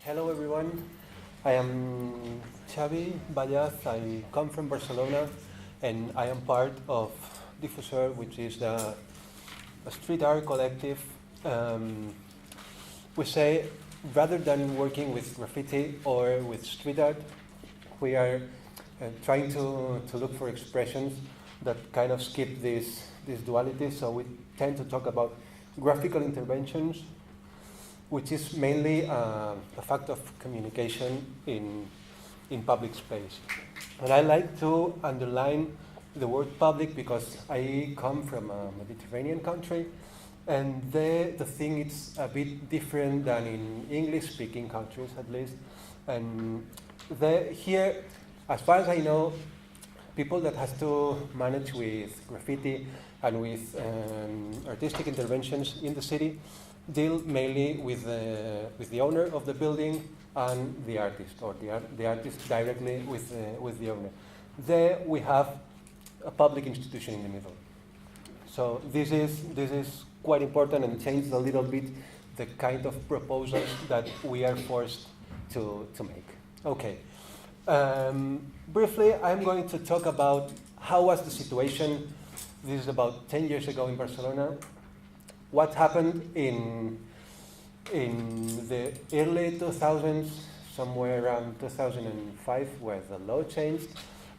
Hello everyone, I am Xavi Ballaz, I come from Barcelona and I am part of Difusor, which is a street art collective. We say rather than working with graffiti or with street art, we are trying to look for expressions that kind of skip this duality, so we tend to talk about graphical interventions, which is mainly a fact of communication in public space. And I like to underline the word public because I come from a Mediterranean country, and the thing is a bit different than in English-speaking countries, at least. And here, as far as I know, people that has to manage with graffiti and with artistic interventions in the city deal mainly with the owner of the building and the artist, or the artist directly with the owner. There we have a public institution in the middle. So this is quite important and changes a little bit the kind of proposals that we are forced to make. Okay. Briefly, I'm going to talk about how was the situation. This is about 10 years ago in Barcelona. What happened in the early 2000s, somewhere around 2005, where the law changed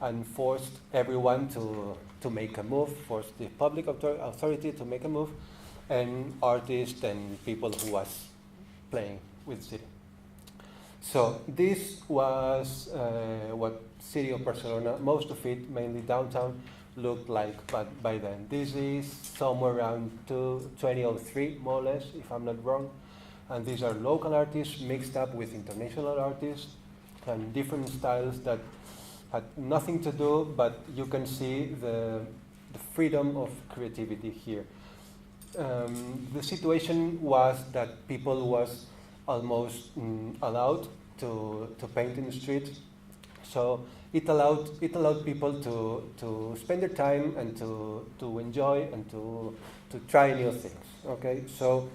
and forced everyone to make a move, forced the public authority to make a move, and artists and people who was playing with the city. So this was what city of Barcelona, most of it, mainly downtown, looked like by then. This is somewhere around 2003, more or less, if I'm not wrong. And these are local artists mixed up with international artists and different styles that had nothing to do, but you can see the freedom of creativity here. The situation was that people was almost allowed to paint in the street. So it allowed people to spend their time and to enjoy and to try new things. Okay, so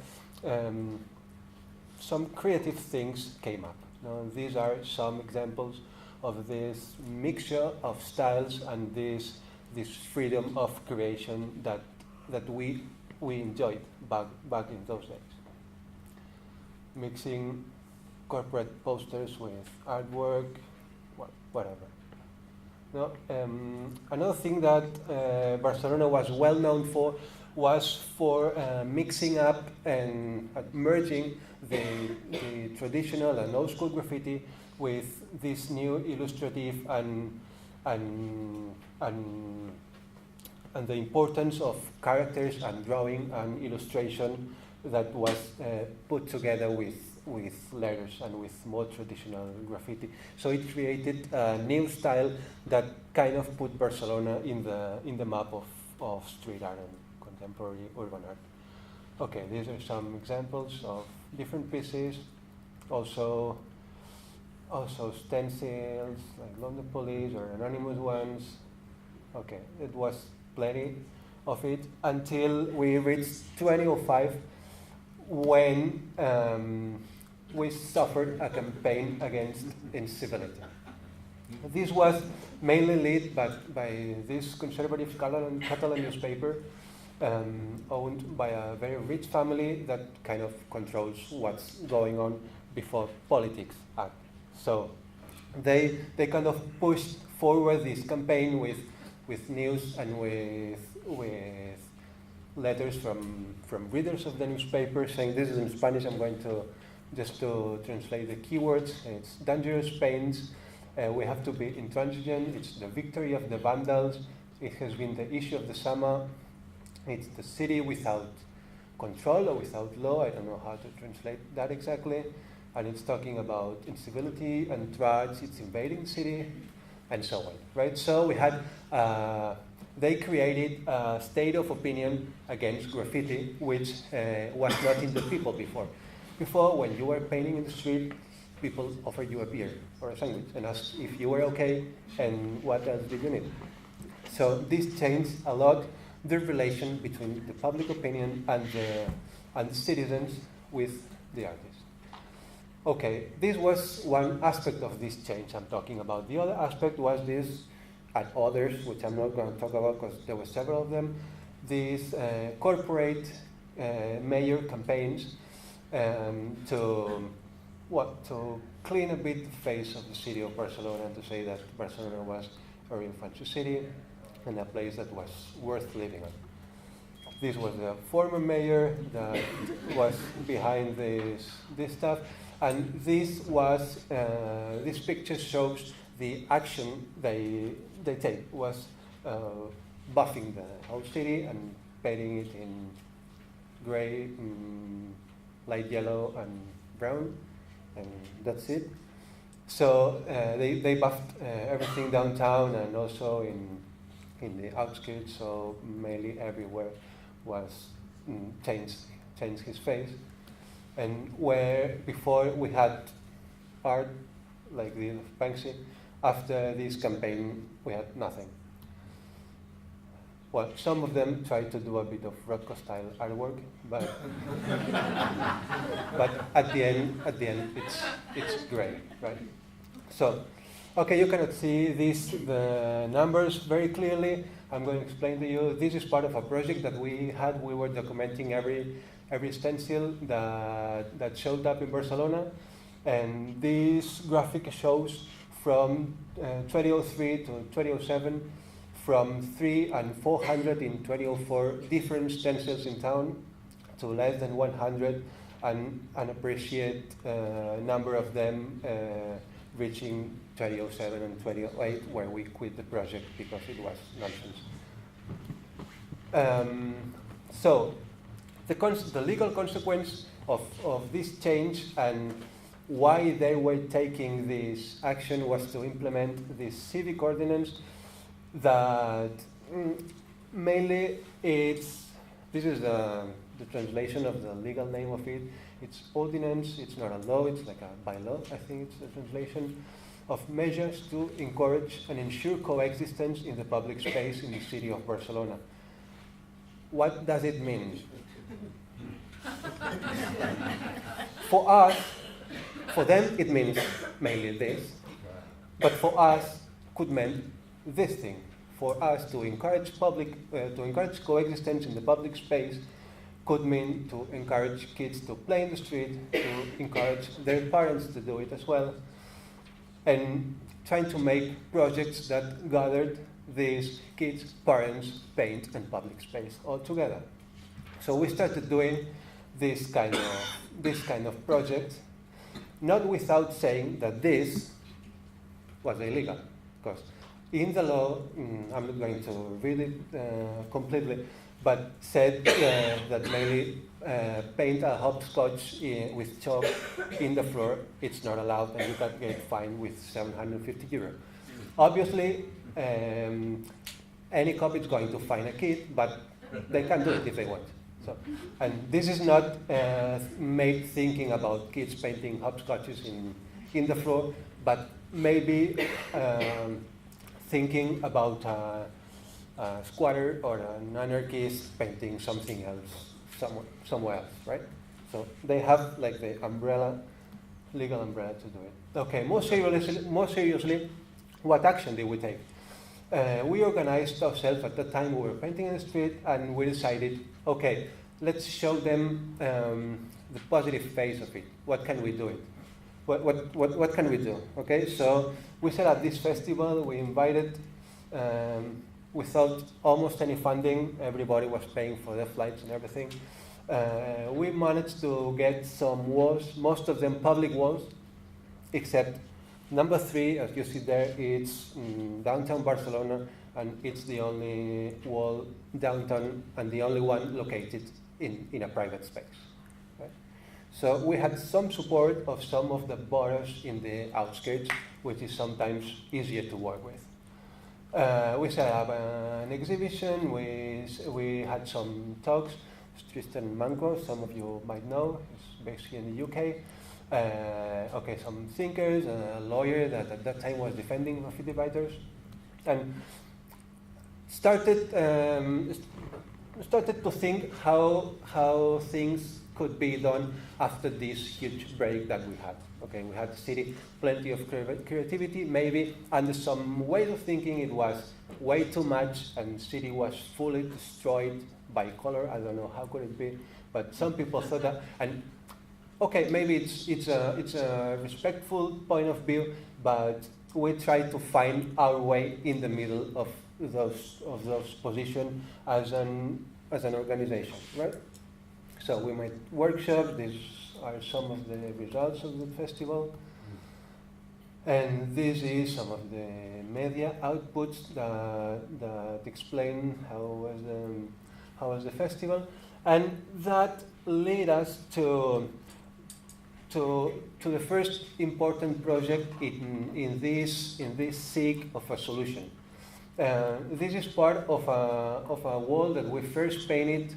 some creative things came up. Now, these are some examples of this mixture of styles and this freedom of creation that we enjoyed back in those days. Mixing corporate posters with artwork, whatever. No, another thing that Barcelona was well known for was for mixing up and merging the traditional and old school graffiti with this new illustrative and the importance of characters and drawing and illustration that was put together with letters and with more traditional graffiti. So it created a new style that kind of put Barcelona in the map of street art and contemporary urban art. Okay, these are some examples of different pieces. Also stencils, like London Police or anonymous ones. Okay, it was plenty of it until we reached 2005, when we suffered a campaign against incivility. This was mainly led by this conservative Catalan newspaper, owned by a very rich family that kind of controls what's going on before politics act. So they kind of pushed forward this campaign with news and with letters from readers of the newspaper saying, this is in Spanish, I'm going to just to translate the keywords. It's dangerous paints, we have to be intransigent, it's the victory of the vandals, it has been the issue of the summer, it's the city without control or without law, I don't know how to translate that exactly, and it's talking about incivility and trash, it's invading the city, and so on, right? So we had, they created a state of opinion against graffiti, which was not in the people before. Before, when you were painting in the street, people offered you a beer or a sandwich and asked if you were okay and what else did you need. So this changed a lot the relation between the public opinion and the citizens with the artist. Okay, this was one aspect of this change I'm talking about. The other aspect was this, and others, which I'm not going to talk about because there were several of them, these corporate mayor campaigns to clean a bit the face of the city of Barcelona and to say that Barcelona was a real fancy city and a place that was worth living on. This was the former mayor that was behind this stuff, and this picture shows the action they take was buffing the whole city and painting it in gray, light yellow, and brown, and that's it. So they buffed everything downtown and also in the outskirts. So mainly everywhere was changed his face, and where before we had art like the Banksy, after this campaign we had nothing. Well, some of them tried to do a bit of Rothko style artwork, but at the end it's grey, right? So, okay, you cannot see the numbers very clearly. I'm going to explain to you. This is part of a project that we had. We were documenting every stencil that showed up in Barcelona, and this graphic shows from 2003 to 2007, from 300 and 400 in 2004 different stencils in town to less than 100, and an appreciate number of them reaching 2007 and 2008, where we quit the project because it was nonsense. So the legal consequence of this change and why they were taking this action was to implement this civic ordinance that mainly this is the translation of the legal name of it. It's ordinance, it's not a law, it's like a bylaw, I think it's the translation, of measures to encourage and ensure coexistence in the public space in the city of Barcelona. What does it mean? For us, for them it means mainly this, but for us could mean this thing. For us to encourage coexistence in the public space could mean to encourage kids to play in the street, to encourage their parents to do it as well, and trying to make projects that gathered these kids, parents, paint, and public space all together. So we started doing this kind of project, not without saying that this was illegal, because in the law, I'm not going to read it completely, but said that mainly paint a hopscotch with chalk in the floor, it's not allowed, and you can get fined with 750 euros. Obviously, any cop is going to fine a kid, but they can do it if they want. So, and this is not made thinking about kids painting hopscotches in the floor, but maybe thinking about a squatter or an anarchist painting something else somewhere else, right? So they have like the legal umbrella to do it. Okay, more seriously, what action did we take? We organized ourselves at the time. We were painting in the street, and we decided, okay, let's show them the positive face of it. What can we do it? What can we do? Okay, so we set up this festival. We invited, without almost any funding, everybody was paying for their flights and everything. We managed to get some walls, most of them public walls, except number 3, as you see there, it's downtown Barcelona, and it's the only wall downtown and the only one located in a private space. Right? So we had some support of some of the boroughs in the outskirts, which is sometimes easier to work with. We set up an exhibition, we had some talks. Tristan Manco, some of you might know, he's based here in the UK. Okay, some thinkers, a lawyer that at that time was defending graffiti writers, and started to think how things could be done after this huge break that we had Okay, we had the city, plenty of creativity, maybe, and some ways of thinking it was way too much, and the city was fully destroyed by color. I don't know how could it be, but some people thought that, and okay, maybe it's a respectful point of view, but we try to find our way in the middle of those positions as an organization, right? So we made workshops. These are some of the results of the festival, and this is some of the media outputs that explain how was the festival, and that led us to the first important project in this seek of a solution. This is part of a wall that we first painted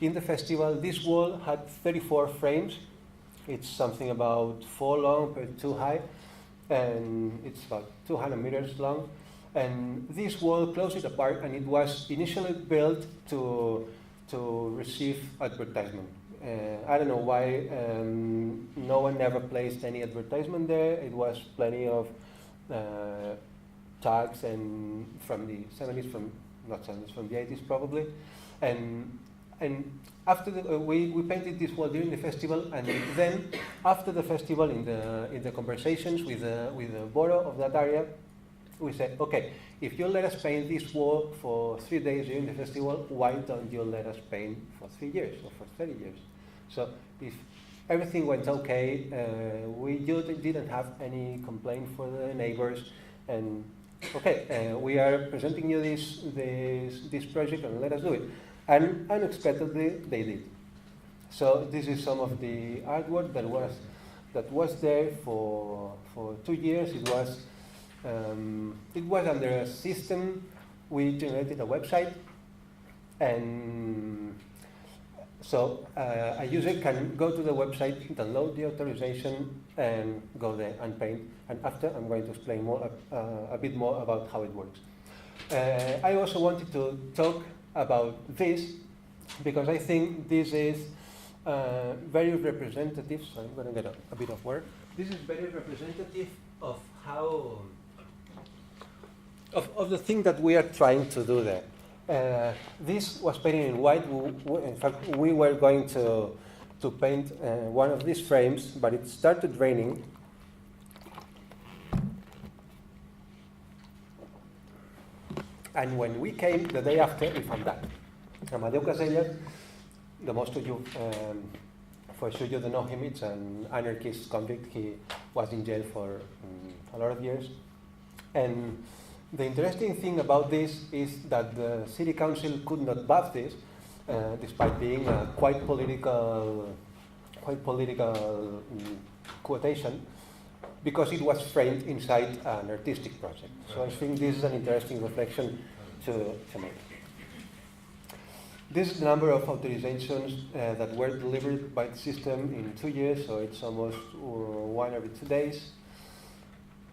in the festival. This wall had 34 frames. It's something about 4 long per 2 high, and it's about 200 meters long. And this wall closed it apart, and it was initially built to receive advertisement. I don't know why no one ever placed any advertisement there. It was plenty of tags and from the 70s, from the 80s probably, and after we painted this wall during the festival, and then after the festival, in the conversations with the borough of that area, we said, okay, if you let us paint this wall for 3 days during the festival, why don't you let us paint for 3 years or for 30 years? So if everything went okay, we didn't have any complaint for the neighbors, and okay, we are presenting you this project, and let us do it. And unexpectedly, they did. So this is some of the artwork that was there for 2 years. It was under a system. We generated a website, and so a user can go to the website, download the authorization, and go there and paint. And after, I'm going to explain a bit more about how it works. I also wanted to talk about this because I think this is very representative. So I'm going to get a bit of work. This is very representative of how of the thing that we are trying to do there. This was painted in white. In fact, we were going to paint one of these frames, but it started raining. And when we came the day after, we found that. Amadeu Casellas, the most of you, for sure you don't know him, it's an anarchist convict. He was in jail for a lot of years. And the interesting thing about this is that the city council could not buff this, despite being a quite political quotation, because it was framed inside an artistic project. So I think this is an interesting reflection to make. This is the number of authorizations that were delivered by the system in 2 years, so it's almost 1 every 2 days.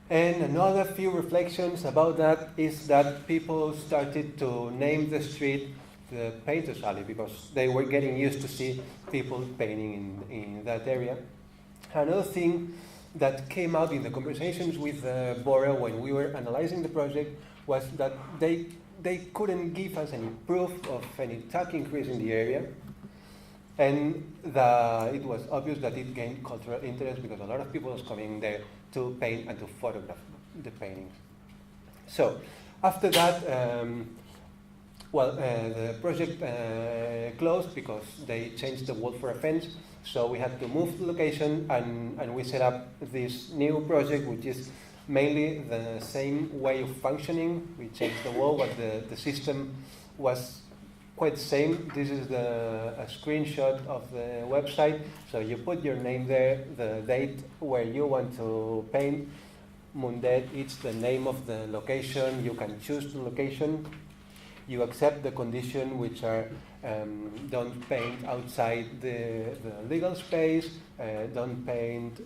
And another few reflections about that is that people started to name the street the Painters Alley because they were getting used to see people painting in that area. Another thing that came out in the conversations with Bora when we were analyzing the project was that they couldn't give us any proof of any tax increase in the area, and it was obvious that it gained cultural interest because a lot of people was coming there to paint and to photograph the paintings. So after that, the project closed because they changed the wall for a fence. So we had to move the location, and we set up this new project, which is mainly the same way of functioning. We changed the wall, but the system was quite the same. This is a screenshot of the website. So you put your name there, the date where you want to paint. Mundet, it's the name of the location. You can choose the location. You accept the condition, which are don't paint outside the legal space, don't paint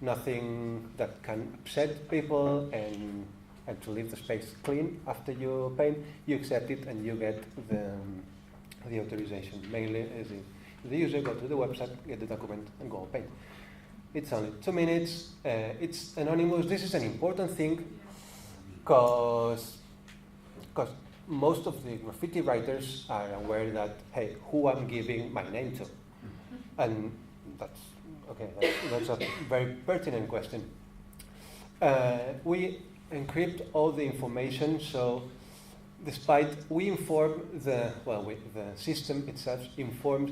nothing that can upset people, and to leave the space clean after you paint. You accept it and you get the authorization. Mainly is the user go to the website, get the document, and go paint. It's only 2 minutes. It's anonymous. This is an important thing because most of the graffiti writers are aware that, hey, who I'm giving my name to? And that's a very pertinent question. We encrypt all the information, so despite we inform the system itself informs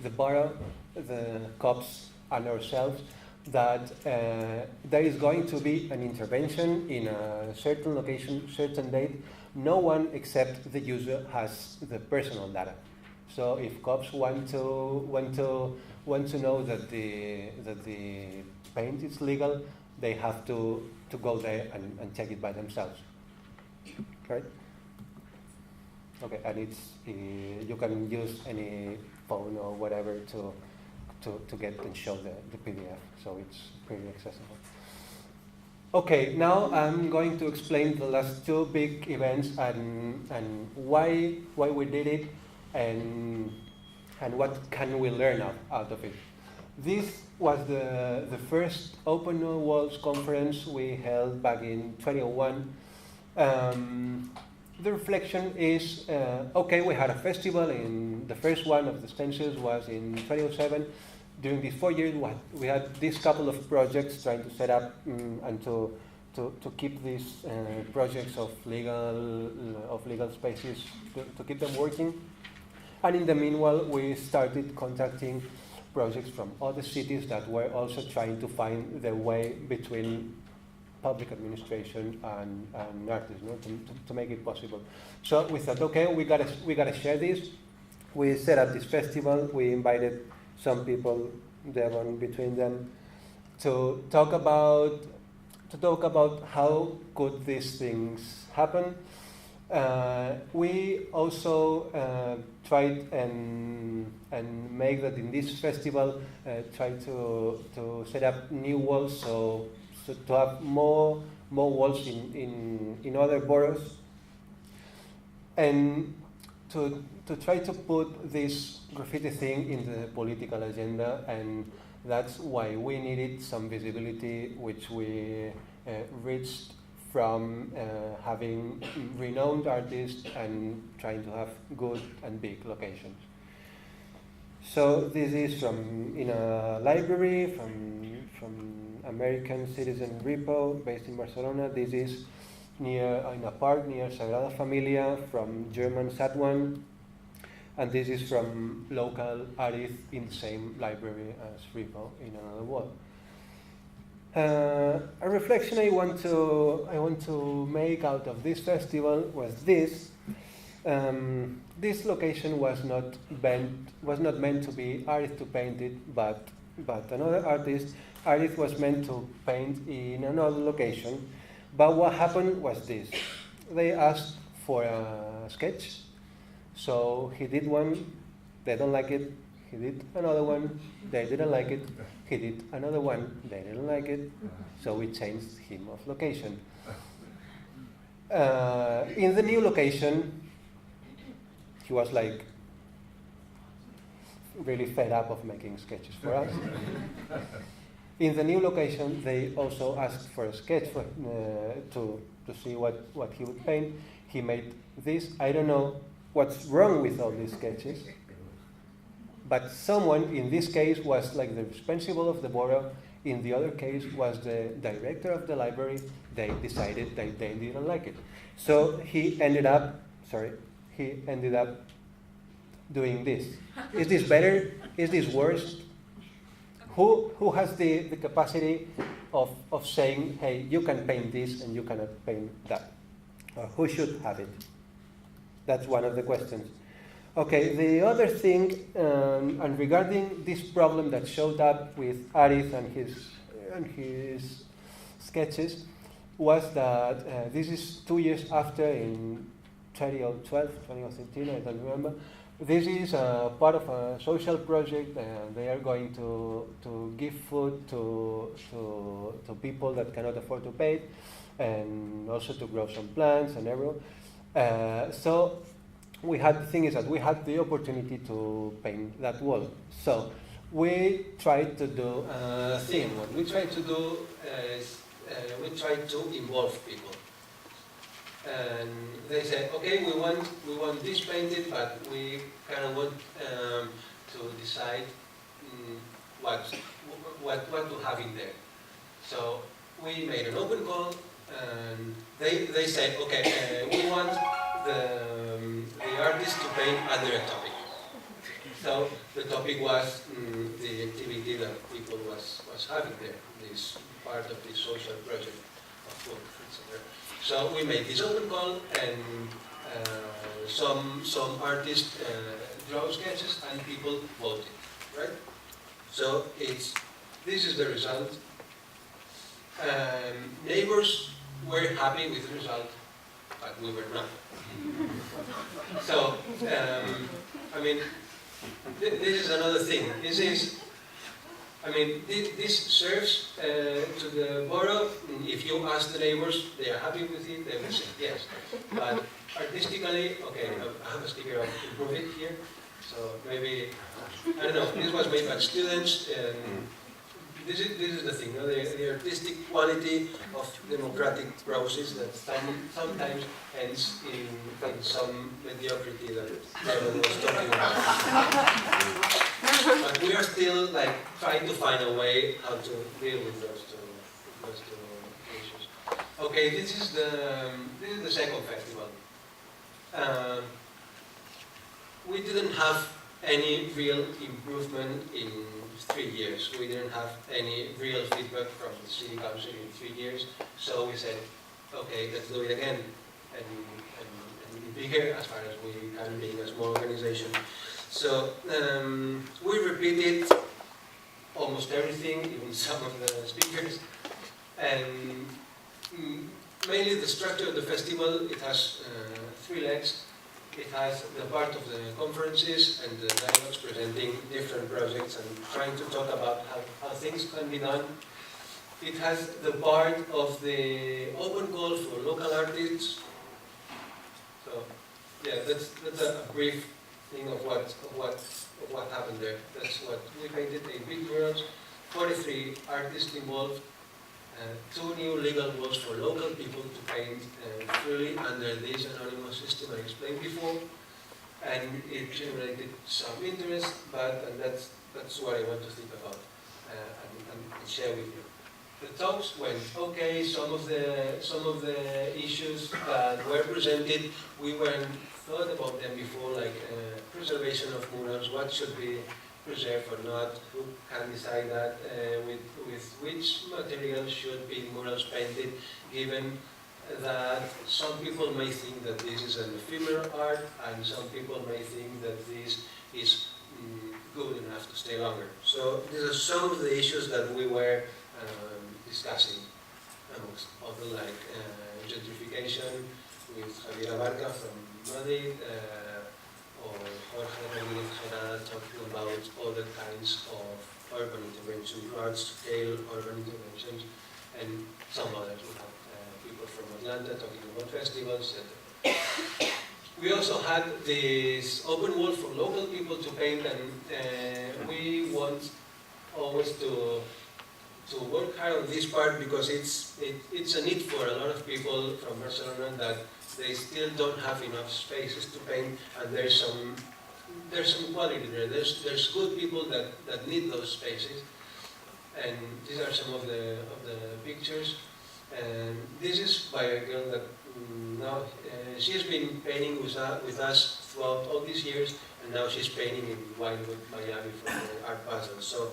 the borough, the cops, and ourselves that there is going to be an intervention in a certain location, certain date. No one except the user has the personal data. So if cops want to know that the paint is legal, they have to go there and check it by themselves. Right? Okay, and it's you can use any phone or whatever to get and show the PDF, so it's pretty accessible. Okay, now I'm going to explain the last two big events and why we did it and what can we learn out of it. This was the first Open No Walls conference we held back in 2001. The reflection is, okay, we had a festival, and the first one of the stencils was in 2007. During these 4 years, we had this couple of projects trying to set up and to keep these projects of legal spaces, to keep them working. And in the meanwhile, we started contacting projects from other cities that were also trying to find their way between public administration and artists, to make it possible. So we thought, okay, we gotta share this. We set up this festival. We invited some people, Devon between them, to talk about how could these things happen. We also tried and make that in this festival, try to set up new walls, so to have more walls in other boroughs, and to try to put this graffiti thing in the political agenda, and that's why we needed some visibility, which we reached from having renowned artists and trying to have good and big locations. So this is in a library from American Citizen Repo, based in Barcelona. This is in a park near Sagrada Familia from German Sat1, and this is from local artists in the same library as Repo in another wall. A reflection I want to make out of this festival was this. This location was not meant to be artist to paint it, but another artist was meant to paint in another location. But what happened was this: they asked for a sketch, so he did one. They don't like it. He did another one. They didn't like it. He did another one. They didn't like it. So we changed him of location. In the new location, he was like really fed up of making sketches for us. In the new location, they also asked for a sketch to see what he would paint. He made this. I don't know what's wrong with all these sketches, but someone in this case was like the principal of the borough. In the other case was the director of the library. They decided that they didn't like it. So he ended up doing this. Is this better? Is this worse? Who has the capacity of saying, hey, you can paint this and you cannot paint that? Who should have it? That's one of the questions. Okay, the other thing, and regarding this problem that showed up with Arif and his sketches, was that this is 2 years after, in 2012, 2013, I don't remember. This is a part of a social project, and they are going to give food to people that cannot afford to pay, and also to grow some plants and everything. So the thing is that we had the opportunity to paint that wall. So we tried to do a thing. What we tried to do is we tried to involve people. And they said, okay, we want this painted, but we kind of want to decide what to have in there. So we made an open call, and they said, okay, we want the artist to paint under a topic. So the topic was the activity that people was having there, this part of the social project of food, etc. So we made this open call, and some artists draw sketches, and people voted, right? So this is the result. Neighbors were happy with the result, but we were not. So, I mean, this is another thing. This serves to the borough. If you ask the neighbors, they are happy with it, they will say yes. But artistically, okay, I have a sticker of improve it here. So maybe, I don't know, this was made by students. This is the thing, the artistic quality of democratic process that sometimes ends in some mediocrity that everyone was talking about. But we are still trying to find a way how to deal with those two issues. Okay, this is the second festival. We didn't have any real improvement in 3 years. We didn't have any real feedback from the city council in 3 years. So we said, okay, let's do it again and be bigger as far as we can, being a small organization. So we repeated almost everything, even some of the speakers, and mainly the structure of the festival. It has 3 legs. It has the part of the conferences and the dialogues presenting different projects and trying to talk about how things can be done. It has the part of the open call for local artists. So, yeah, that's a brief thing of what happened there. That's what we painted: 8 big murals, 43 artists involved, 2 new legal walls for local people to paint freely under this anonymous system I explained before, and it generated some interest, and that's what I want to think about and share with you. The talks went okay. Some of the issues that were presented, we weren't thought about them before, like preservation of murals, what should be preserved or not, who can decide that, with which material should be murals painted, given that some people may think that this is an ephemeral art, and some people may think that this is good enough to stay longer. So these are some of the issues that we were discussing, amongst other, like gentrification with Xavi Ballaz from Madrid, or Jorge Rodríguez talking about other kinds of urban intervention, large-scale urban interventions, and some others. We have people from Atlanta talking about festivals, etc. We also had this open wall for local people to paint, and we want always to work hard on this part, because it's a need for a lot of people from Barcelona that they still don't have enough spaces to paint, and there's some quality there. There's good people that need those spaces, and these are some of the pictures. And this is by a girl that now she has been painting with us throughout all these years, and now she's painting in Wildwood, Miami for the Art Basel. So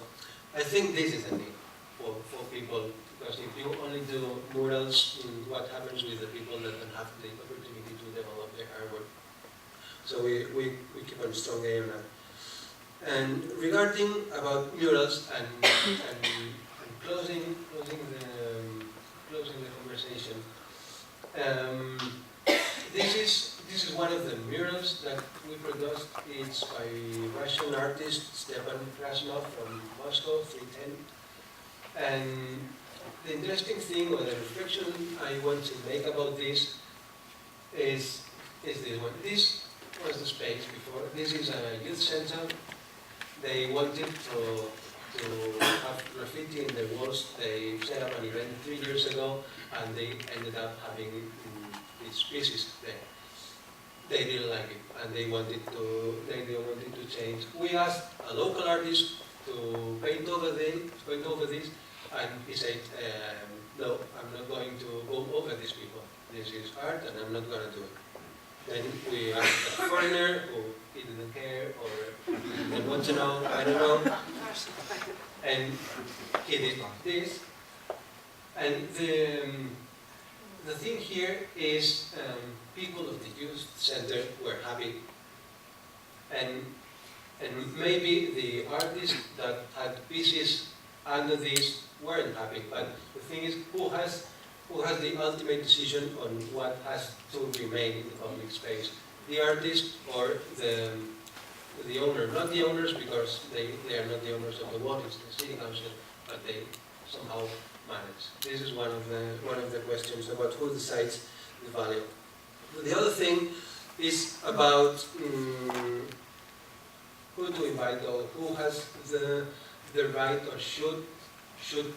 I think this is a need for people, because if you only do murals, what happens with the people that don't have the opportunity to develop their artwork? So we keep on strong aim on that. And regarding about murals and closing the conversation, this is one of the murals that we produced. It's by Russian artist Stepan Krasnov from Moscow, 310. And the interesting thing, or the reflection I want to make about this, is this one. This was the space before. This is a youth center. they wanted to have graffiti in their walls. They set up an event 3 years ago, and they ended up having these pieces there. They didn't like it, and they wanted to change. We asked a local artist to paint over this, and he said, no, I'm not going to go over these people. This is art, and I'm not going to do it. Then we asked a foreigner who he didn't care or didn't want to know, I don't know, and he did this. And the thing here is people of the youth center were happy, and maybe the artists that had pieces under this weren't happy. But the thing is, who has the ultimate decision on what has to remain in the public space? The artist or the owner? Not the owners, because they are not the owners of the wall. It's the city council, but they somehow manage. This is one of the questions about who decides the value. The other thing is about who to invite, or who has the right or should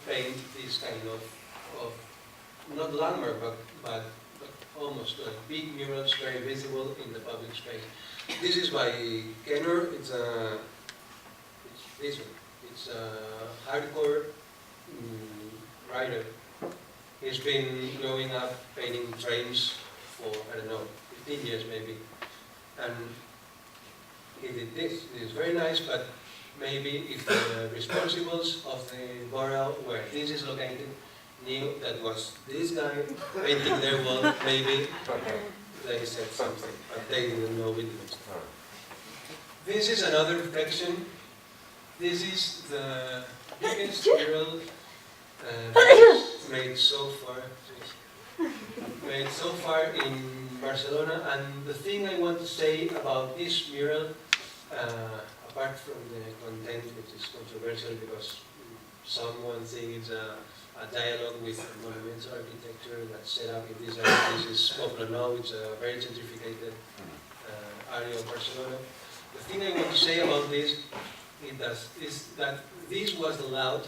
paint this kind of not landmark, but almost like big murals, very visible in the public space. This is by Kenner. It's this one. It's a hardcore writer. He's been growing up painting trains for, I don't know, 15 years maybe. And he did this. It is very nice, but maybe if the responsibles of the borough where this is located knew that was this guy painting their wall, maybe they said something, but they didn't know it. This is another reflection. This is the biggest mural made so far in Barcelona. And the thing I want to say about this mural, apart from the content, which is controversial because someone thinks it's a dialogue with monumental architecture that's set up in this area. This is popular now. It's a very gentrified area of Barcelona. The thing I want to say about this is that this was allowed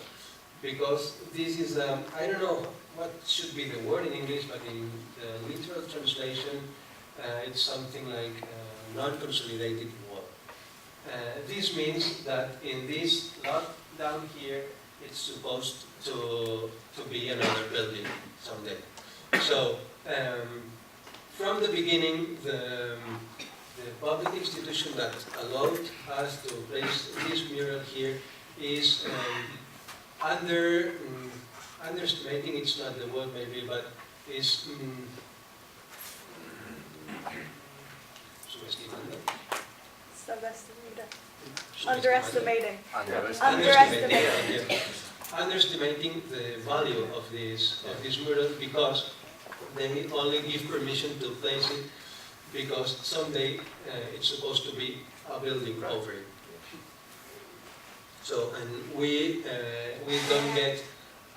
because this is, I don't know what should be the word in English, but in the literal translation, it's something like non-consolidated wall. This means that in this lot down here, it's supposed to be another building someday. So, from the beginning, the public institution that allowed us to place this mural here is underestimating, it's not the word maybe, but is underestimating the value of this mural, because they only give permission to place it because someday it's supposed to be a building over it. So, and we don't get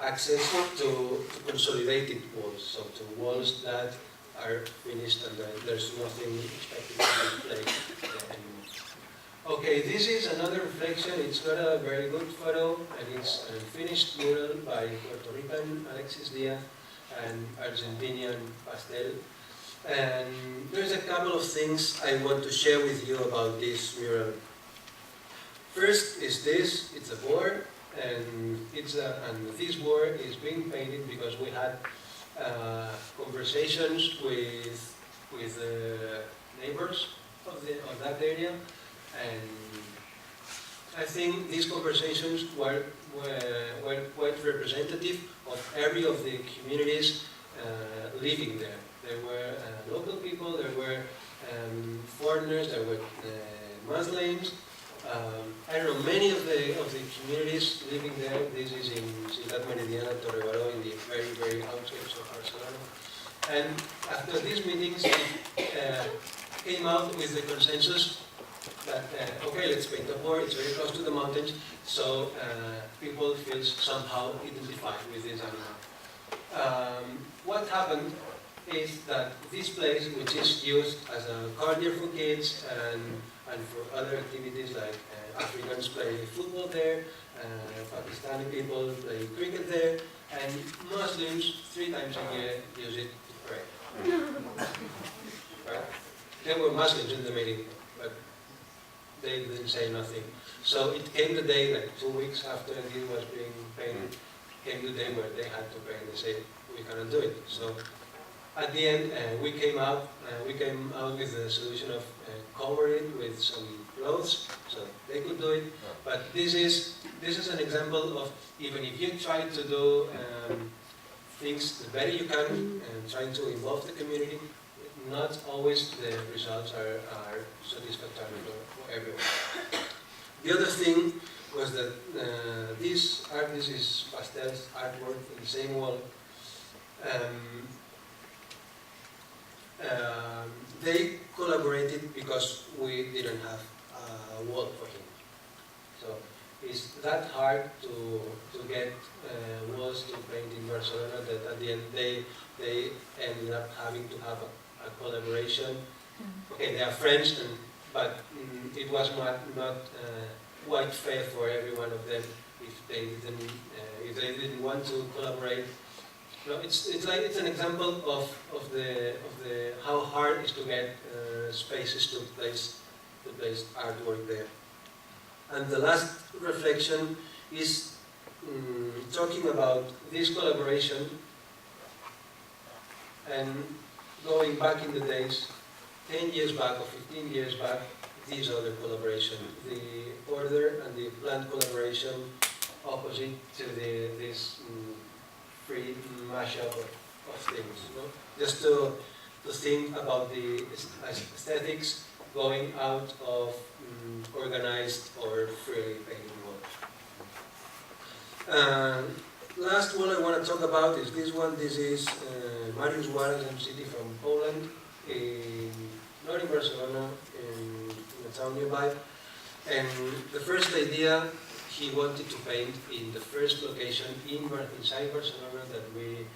access to consolidated walls, so to walls that are finished and there's nothing expected to be played anymore. Okay, this is another reflection. It's got a very good photo, and it's a finished mural by Puerto Rican Alexis Diaz and Argentinian Pastel. And there's a couple of things I want to share with you about this mural. First is this. It's a board, and this board is being painted because we had conversations with neighbors of that area, and I think these conversations were quite representative of every of the communities living there. There were local people, there were foreigners, there were Muslims. I don't know, many of the communities living there. This is in Ciudad Meridiana, Torrebaró, in the very, very outskirts of Barcelona. And after these meetings, we came out with the consensus that, okay, let's paint a board, it's very close to the mountains, so people feel somehow identified with this animal. What happened is that this place, which is used as a corner for kids and for other activities like Africans play football there, Pakistani people play cricket there, and Muslims 3 times a year use it to pray. Right? There were Muslims in the meeting, but they didn't say nothing. So it came the day, like 2 weeks after this was being painted, came the day where they had to pay, and they said, we cannot do it. So at the end, we came out with the solution of covering it with some clothes, so they could do it. But this is an example of, even if you try to do things the better you can, and trying to involve the community, not always the results are satisfactory for everyone. The other thing was that this is pastels artwork in the same wall. They collaborated because we didn't have a wall for him. So it's that hard to get walls to paint in Barcelona that at the end they ended up having to have a collaboration. Okay, they are friends, but it was not quite fair for every one of them if they didn't want to collaborate. No, it's an example of the how hard it is to get spaces to place artwork there. And the last reflection is talking about this collaboration and going back in the days, 10 years back or 15 years back, these other collaboration, the order and the plant collaboration opposite to this free mashup of things. You know? Just to think about the aesthetics going out of organized or freely painted work. Last one I want to talk about is this one. This is Mariusz Wallace MC from Poland, not in Barcelona, in a town nearby. And the first idea he wanted to paint in the first location inside Barcelona that we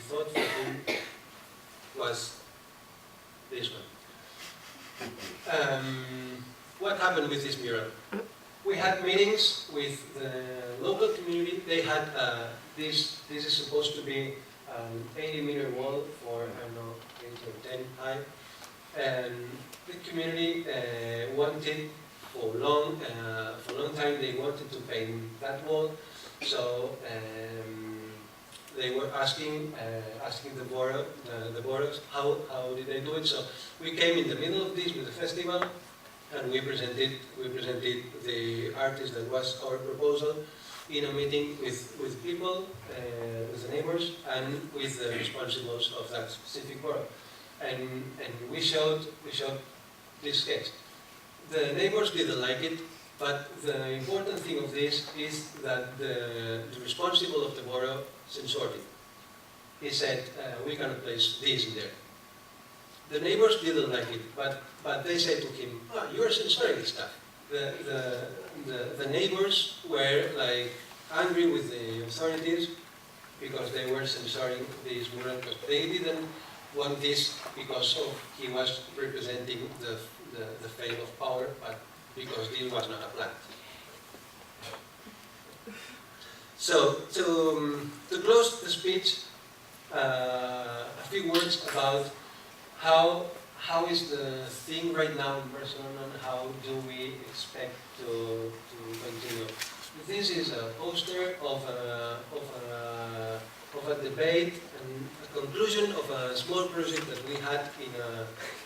thought for him was this one. What happened with this mural? We had meetings with the local community. They had this is supposed to be an 80-meter wall for, I don't know, 8 or 10 high. And the community wanted for a long time, they wanted to paint that wall. So they were asking the boroughs how did they do it. So we came in the middle of this with the festival, and we presented the artist that was our proposal in a meeting with people, with the neighbors, and with the responsibles of that specific borough. And we showed this sketch. The neighbors didn't like it, but the important thing of this is that the responsible of the borough censored it. He said, we cannot place this in there. The neighbors didn't like it, but they said to him, oh, you are censoring this stuff. The neighbors were like angry with the authorities because they were censoring this mural, because they didn't want this because he was representing the fame of power, but because this was not a plant. So to close the speech, a few words about how is the thing right now in Barcelona, and how do we expect to continue. This is a poster of a debate and a conclusion of a small project that we had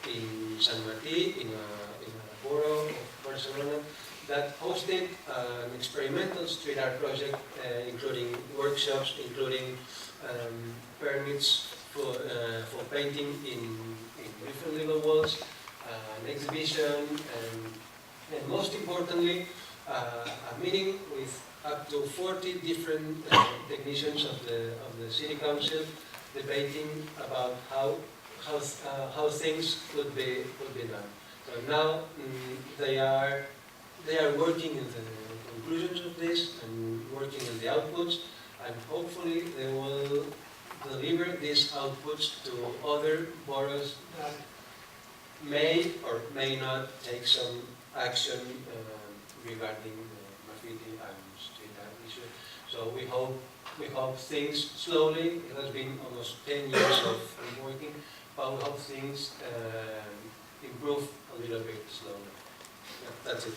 in San Martí, in a borough of Barcelona, that hosted an experimental street art project, including workshops, including permits for painting in different level walls, an exhibition, and most importantly, a meeting with up to 40 different technicians of the city council, debating about how things could be done. So now they are working in the conclusions of this and working on the outputs, and hopefully they will deliver these outputs to other boroughs that may or may not take some action regarding graffiti and street art issue. So we hope things slowly. It has been almost 10 years of working, but we hope things improve a little bit slowly. Yeah, that's it.